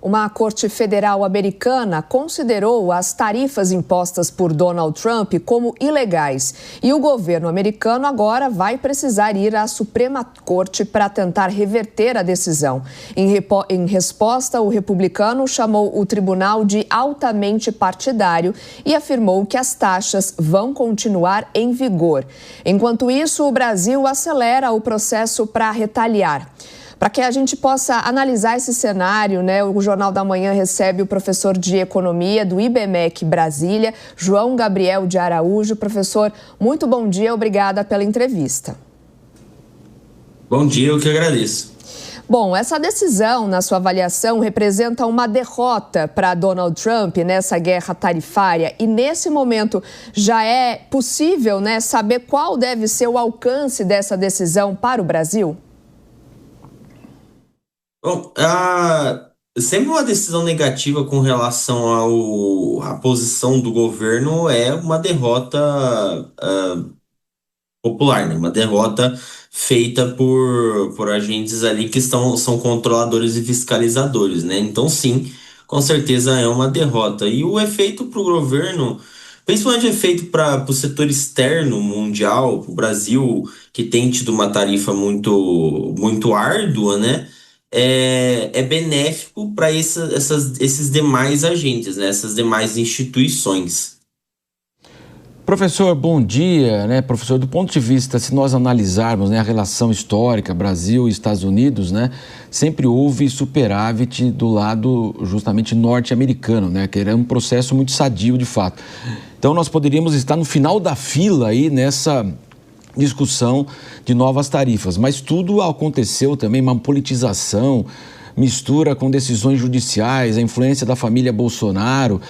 Uma corte federal americana considerou as tarifas impostas por Donald Trump como ilegais. E o governo americano agora vai precisar ir à Suprema Corte para tentar reverter a decisão. Em resposta, o republicano chamou o tribunal de altamente partidário e afirmou que as taxas vão continuar em vigor. Enquanto isso, o Brasil acelera o processo para retaliar. Para que a gente possa analisar esse cenário, o Jornal da Manhã recebe o professor de Economia do IBMEC Brasília, João Gabriel de Araújo. Professor, muito bom dia, obrigada pela entrevista. Bom dia, eu que agradeço. Bom, essa decisão, na sua avaliação, representa uma derrota para Donald Trump nessa guerra tarifária e, nesse momento, já é possível, saber qual deve ser o alcance dessa decisão para o Brasil? Bom, sempre uma decisão negativa com relação à posição do governo é uma derrota popular, né? Uma derrota feita por agentes ali que são controladores e fiscalizadores, né? Então, sim, com certeza é uma derrota. E o efeito para o governo, principalmente o efeito para o setor externo mundial, para o Brasil, que tem tido uma tarifa muito árdua, né? É benéfico para esses demais agentes, né? Essas demais instituições. Professor, bom dia, Professor, do ponto de vista, se nós analisarmos, a relação histórica Brasil e Estados Unidos, sempre houve superávit do lado justamente norte-americano, que era um processo muito sadio de fato. Então nós poderíamos estar no final da fila aí nessa discussão de novas tarifas, mas tudo aconteceu também, uma politização, mistura com decisões judiciais, a influência da família Bolsonaro.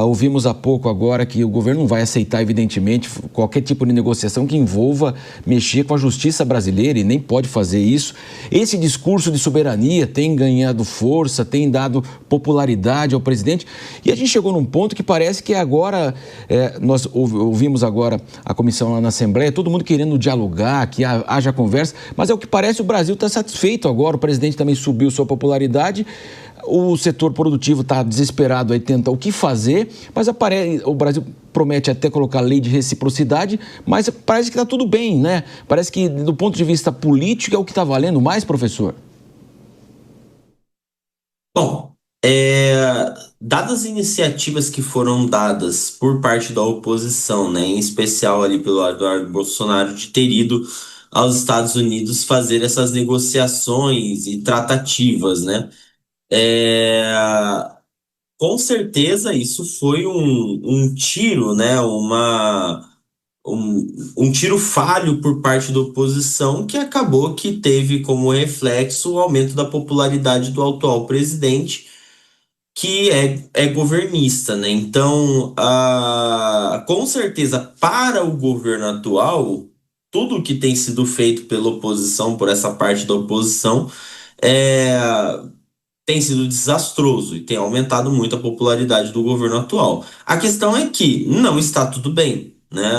Ouvimos há pouco agora que o governo não vai aceitar, evidentemente, qualquer tipo de negociação que envolva mexer com a justiça brasileira e nem pode fazer isso. Esse discurso de soberania tem ganhado força, tem dado popularidade ao presidente e a gente chegou num ponto que parece que agora, nós ouvimos agora a comissão lá na Assembleia, todo mundo querendo dialogar, que haja conversa, mas é o que parece, o Brasil está satisfeito agora, o presidente também subiu sua popularidade, o setor produtivo está desesperado aí, tenta o que fazer, mas o Brasil promete até colocar lei de reciprocidade, mas parece que está tudo bem, Parece que do ponto de vista político é o que está valendo mais, professor? Bom, dadas as iniciativas que foram dadas por parte da oposição, em especial ali pelo Eduardo Bolsonaro, de ter ido aos Estados Unidos fazer essas negociações e tratativas, com certeza isso foi um tiro, um tiro falho por parte da oposição que acabou que teve como reflexo o aumento da popularidade do atual presidente, que é governista, Então, com certeza, para o governo atual, tudo que tem sido feito pela oposição, por essa parte da oposição, tem sido desastroso e tem aumentado muito a popularidade do governo atual. A questão é que não está tudo bem,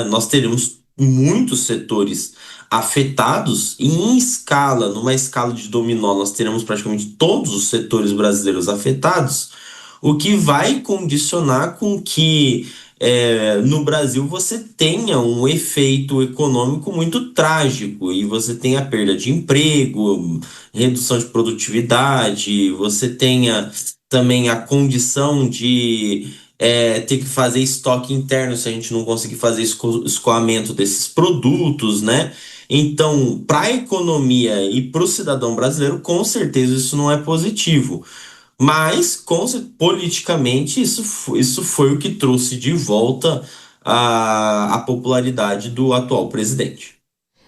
Nós teremos muitos setores afetados e numa escala de dominó, nós teremos praticamente todos os setores brasileiros afetados, o que vai condicionar com que no Brasil você tenha um efeito econômico muito trágico e você tenha perda de emprego, redução de produtividade, você tenha também a condição de ter que fazer estoque interno se a gente não conseguir fazer escoamento desses produtos, Então, para a economia e para o cidadão brasileiro, com certeza isso não é positivo. Mas, politicamente, isso foi o que trouxe de volta a popularidade do atual presidente.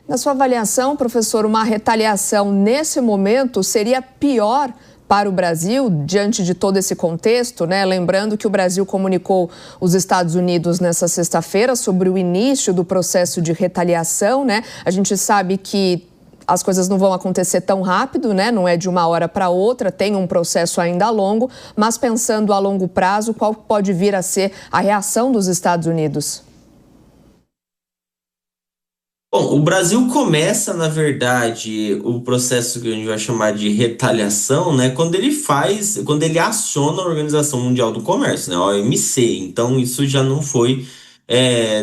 Na sua avaliação, professor, uma retaliação nesse momento seria pior para o Brasil, diante de todo esse contexto, Lembrando que o Brasil comunicou os Estados Unidos nessa sexta-feira sobre o início do processo de retaliação, A gente sabe que as coisas não vão acontecer tão rápido, Não é de uma hora para outra, tem um processo ainda longo, mas pensando a longo prazo, qual pode vir a ser a reação dos Estados Unidos? Bom, o Brasil começa, na verdade, o processo que a gente vai chamar de retaliação, né, quando ele aciona a Organização Mundial do Comércio, né, a OMC. Então, isso já não foi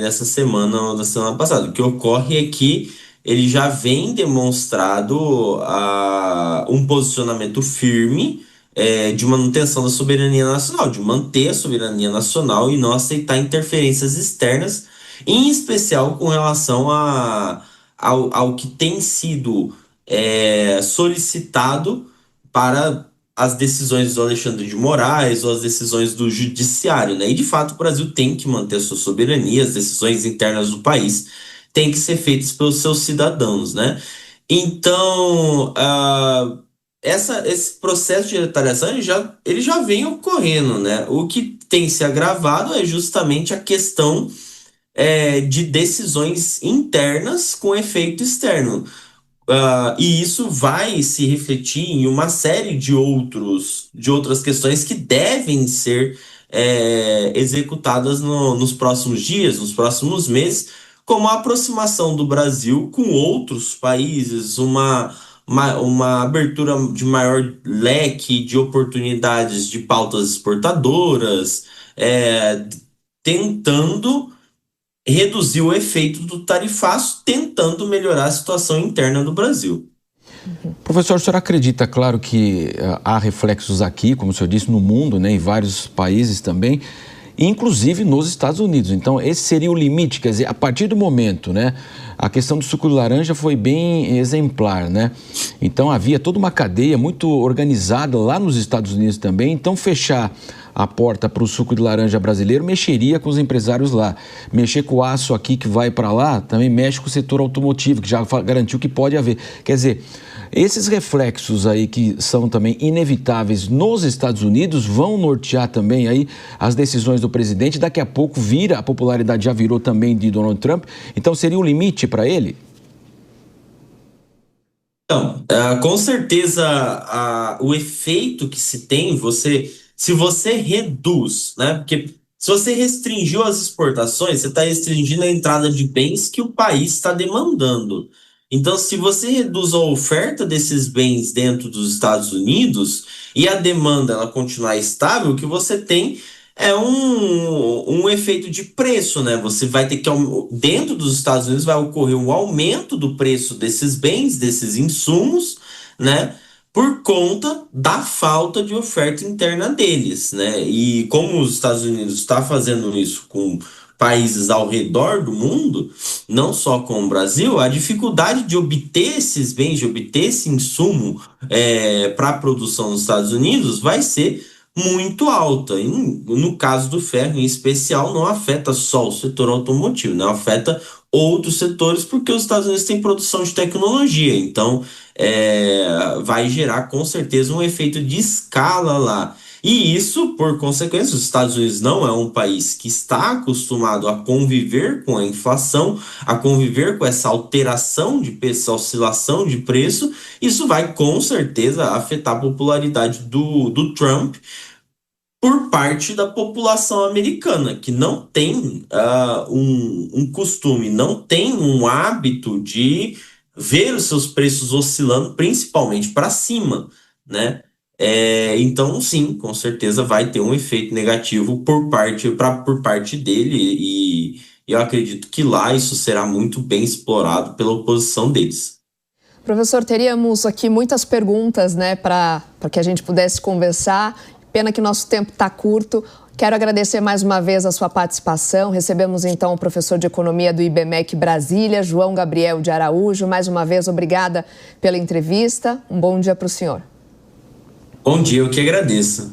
nessa semana ou da semana passada. O que ocorre é que ele já vem demonstrado um posicionamento firme de manutenção da soberania nacional, de manter a soberania nacional e não aceitar interferências externas, em especial com relação ao que tem sido solicitado para as decisões do Alexandre de Moraes ou as decisões do judiciário, né? E de fato o Brasil tem que manter a sua soberania, as decisões internas do país têm que ser feitas pelos seus cidadãos, né? Então, esse processo de retaliação ele já vem ocorrendo, né? O que tem se agravado é justamente a questão de decisões internas com efeito externo. E isso vai se refletir em uma série de outras questões que devem ser executadas nos próximos dias, nos próximos meses, como a aproximação do Brasil com outros países, uma abertura de maior leque de oportunidades de pautas exportadoras, tentando reduzir o efeito do tarifaço, tentando melhorar a situação interna do Brasil. Professor, o senhor acredita, claro, que há reflexos aqui, como o senhor disse, no mundo, né, em vários países também, inclusive nos Estados Unidos. Então, esse seria o limite, quer dizer, a partir do momento, né, a questão do suco de laranja foi bem exemplar, né? Então, havia toda uma cadeia muito organizada lá nos Estados Unidos também. Então, fechar a porta para o suco de laranja brasileiro mexeria com os empresários lá. Mexer com o aço aqui que vai para lá também mexe com o setor automotivo, que já garantiu que pode haver. Quer dizer, esses reflexos aí que são também inevitáveis nos Estados Unidos vão nortear também aí as decisões do presidente. Daqui a pouco a popularidade já virou também de Donald Trump. Então seria um limite para ele? Então, com certeza o efeito que se tem, se você reduz, né? Porque se você restringiu as exportações, você está restringindo a entrada de bens que o país está demandando. Então, se você reduz a oferta desses bens dentro dos Estados Unidos e a demanda ela continuar estável, o que você tem é um efeito de preço, né? Você vai ter que, dentro dos Estados Unidos, vai ocorrer um aumento do preço desses bens, desses insumos, né? Por conta da falta de oferta interna deles, né? E como os Estados Unidos está fazendo isso com países ao redor do mundo, não só com o Brasil, a dificuldade de obter esses bens, de obter esse insumo para a produção nos Estados Unidos vai ser muito alta. No caso do ferro, em especial, não afeta só o setor automotivo, não afeta outros setores, porque os Estados Unidos têm produção de tecnologia. Então, vai gerar, com certeza, um efeito de escala lá. E isso, por consequência, os Estados Unidos não é um país que está acostumado a conviver com a inflação, a conviver com essa alteração de preço, essa oscilação de preço. Isso vai, com certeza, afetar a popularidade do Trump por parte da população americana, que não tem um costume, não tem um hábito de ver os seus preços oscilando, principalmente para cima, né? Então, sim, com certeza vai ter um efeito negativo por parte dele, e eu acredito que lá isso será muito bem explorado pela oposição deles. Professor, teríamos aqui muitas perguntas, né, para que a gente pudesse conversar. Pena que nosso tempo está curto. Quero agradecer mais uma vez a sua participação. Recebemos então o professor de Economia do IBMEC Brasília, João Gabriel de Araújo. Mais uma vez, obrigada pela entrevista. Um bom dia para o senhor. Bom dia, eu que agradeço.